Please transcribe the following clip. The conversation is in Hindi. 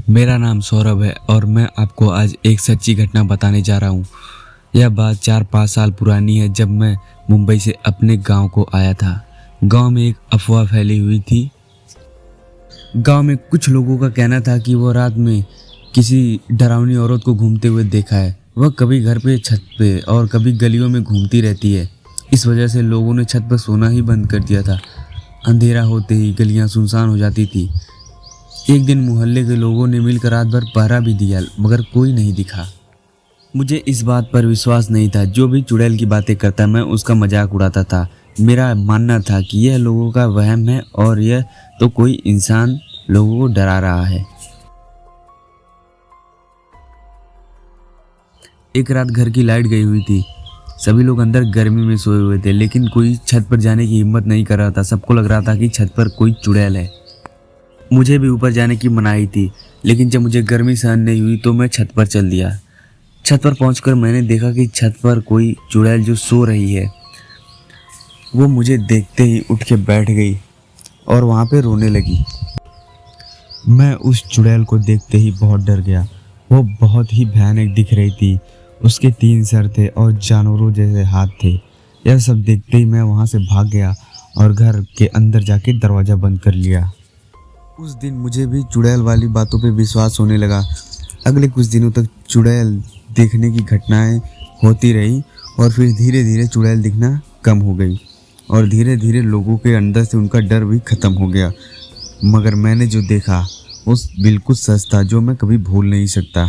मेरा नाम सौरभ है और मैं आपको आज एक सच्ची घटना बताने जा रहा हूँ। यह बात 4-5 साल पुरानी है, जब मैं मुंबई से अपने गांव को आया था। गांव में एक अफवाह फैली हुई थी। गांव में कुछ लोगों का कहना था कि वो रात में किसी डरावनी औरत को घूमते हुए देखा है। वह कभी घर पे, छत पे और कभी गलियों में घूमती रहती है। इस वजह से लोगों ने छत पर सोना ही बंद कर दिया था। अंधेरा होते ही गलियां सुनसान हो जाती थी। एक दिन मोहल्ले के लोगों ने मिलकर रात भर पहरा भी दिया, मगर कोई नहीं दिखा। मुझे इस बात पर विश्वास नहीं था। जो भी चुड़ैल की बातें करता, मैं उसका मजाक उड़ाता था। मेरा मानना था कि यह लोगों का वहम है और यह तो कोई इंसान लोगों को डरा रहा है। एक रात घर की लाइट गई हुई थी। सभी लोग अंदर गर्मी में सोए हुए थे, लेकिन कोई छत पर जाने की हिम्मत नहीं कर रहा था। सबको लग रहा था कि छत पर कोई चुड़ैल है। मुझे भी ऊपर जाने की मनाही थी, लेकिन जब मुझे गर्मी सहन नहीं हुई तो मैं छत पर चल दिया। छत पर पहुंचकर मैंने देखा कि छत पर कोई चुड़ैल जो सो रही है, वो मुझे देखते ही उठ के बैठ गई और वहाँ पे रोने लगी। मैं उस चुड़ैल को देखते ही बहुत डर गया। वो बहुत ही भयानक दिख रही थी। उसके 3 सर थे और जानवरों जैसे हाथ थे। यह सब देखते ही मैं वहाँ से भाग गया और घर के अंदर जाके दरवाज़ा बंद कर लिया। उस दिन मुझे भी चुड़ैल वाली बातों पे विश्वास होने लगा। अगले कुछ दिनों तक चुड़ैल देखने की घटनाएं होती रही और फिर धीरे धीरे चुड़ैल दिखना कम हो गई और धीरे धीरे लोगों के अंदर से उनका डर भी ख़त्म हो गया। मगर मैंने जो देखा वो बिल्कुल सच था, जो मैं कभी भूल नहीं सकता।